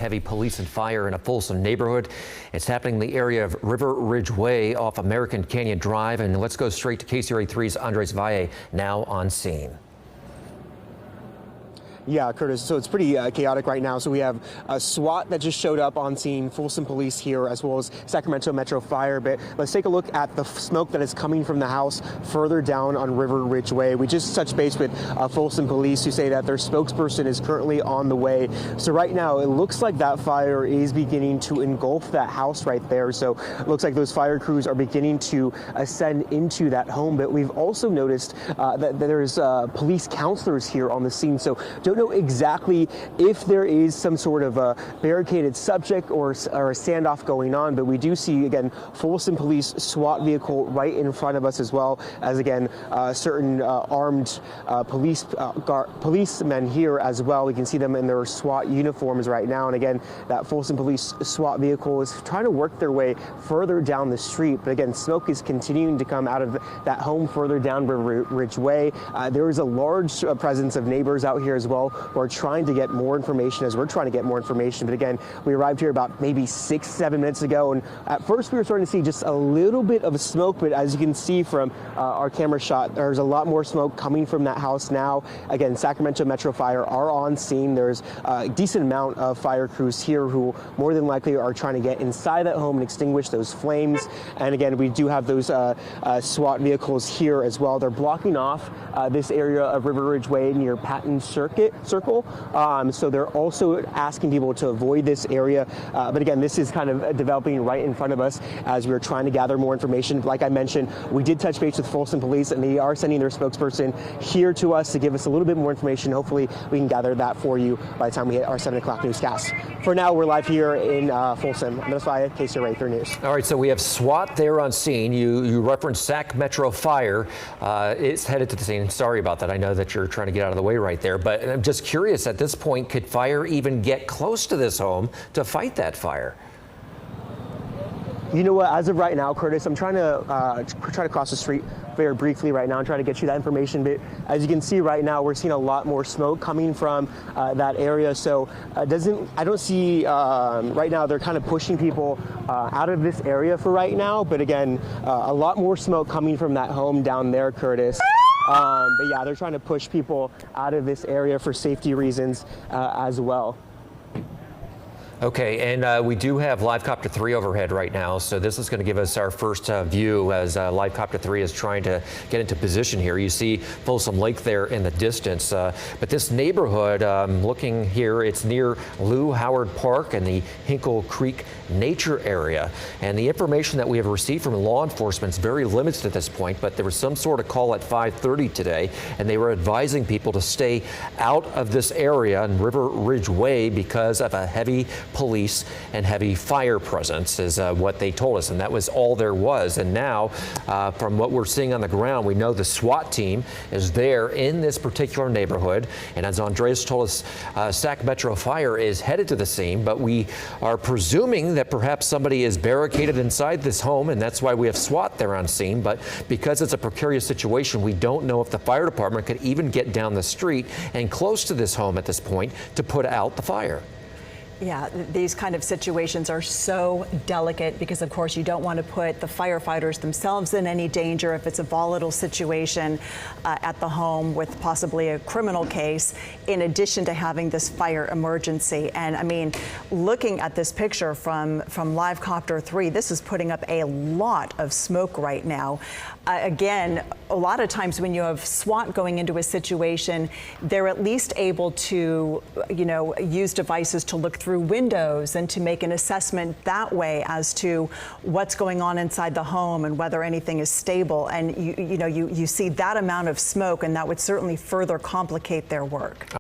Heavy police and fire in a Folsom neighborhood. It's happening in the area of River Ridge Way off American Canyon Drive. And let's go straight to KCRA 3's Andres Valle now on scene. Yeah, Curtis, so it's pretty chaotic right now. So we have SWAT that just showed up on scene, Folsom Police here, as well as Sacramento Metro Fire. But let's take a look at the smoke that is coming from the house further down on River Ridge Way. We just touched base with Folsom Police, who say that their spokesperson is currently on the way. So right now, it looks like that fire is beginning to engulf that house right there. So it looks like those fire crews are beginning to ascend into that home. But we've also noticed that there's police counselors here on the scene. So don't know exactly if there is some sort of a barricaded subject or a standoff going on, but we do see, again, Folsom Police SWAT vehicle right in front of us, as well as, again, certain armed policemen here as well. We can see them in their SWAT uniforms right now. And again, that Folsom Police SWAT vehicle is trying to work their way further down the street. But again, smoke is continuing to come out of that home further down River Ridge Way. There is a large presence of neighbors out here as well, who are trying to get more information as we're trying to get more information. But again, we arrived here about maybe 6-7 minutes ago, and at first we were starting to see just a little bit of smoke, but as you can see from our camera shot, there's a lot more smoke coming from that house now. Again, Sacramento Metro Fire are on scene. There's a decent amount of fire crews here who more than likely are trying to get inside that home and extinguish those flames. And again, we do have those SWAT vehicles here as well. They're blocking off this area of River Ridge Way near Patton Circle. So they're also asking people to avoid this area. But again, this is kind of developing right in front of us as we're trying to gather more information. Like I mentioned, we did touch base with Folsom Police, and they are sending their spokesperson here to us to give us a little bit more information. Hopefully we can gather that for you by the time we hit our 7 o'clock newscast. For now, we're live here in Folsom. Andres Valle, KCRA 3 News. All right, so we have SWAT there on scene. You referenced Sac Metro Fire. It's headed to the scene. Sorry about that. I know that you're trying to get out of the way right there, but I'm just curious, at this point, could fire even get close to this home to fight that fire? You know what, as of right now, Curtis, I'm trying to cross the street very briefly right now and try to get you that information. But as you can see right now, we're seeing a lot more smoke coming from that area. So I don't see right now, they're kind of pushing people out of this area for right now. But again, a lot more smoke coming from that home down there, Curtis. But yeah, they're trying to push people out of this area for safety reasons as well. Okay, and we do have Live Copter 3 overhead right now, so this is going to give us our first view as Live Copter 3 is trying to get into position here. You see Folsom Lake there in the distance, but this neighborhood, looking here, it's near Lou Howard Park and the Hinkle Creek Nature Area. And the information that we have received from law enforcement is very limited at this point, but there was some sort of call at 5:30 today, and they were advising people to stay out of this area on River Ridge Way because of a heavy police and heavy fire presence is what they told us, and that was all there was. And now from what we're seeing on the ground, we know the SWAT team is there in this particular neighborhood, and as Andres told us, Sac Metro Fire is headed to the scene, but we are presuming that perhaps somebody is barricaded inside this home, and that's why we have SWAT there on scene. But because it's a precarious situation, we don't know if the fire department could even get down the street and close to this home at this point to put out the fire. Yeah, these kind of situations are so delicate because, of course, you don't want to put the firefighters themselves in any danger if it's a volatile situation at the home with possibly a criminal case, in addition to having this fire emergency. And I mean, looking at this picture from Live Copter 3, this is putting up a lot of smoke right now. Again, a lot of times when you have SWAT going into a situation, they're at least able to, use devices to look through windows and to make an assessment that way as to what's going on inside the home and whether anything is stable. And you see that amount of smoke, and that would certainly further complicate their work.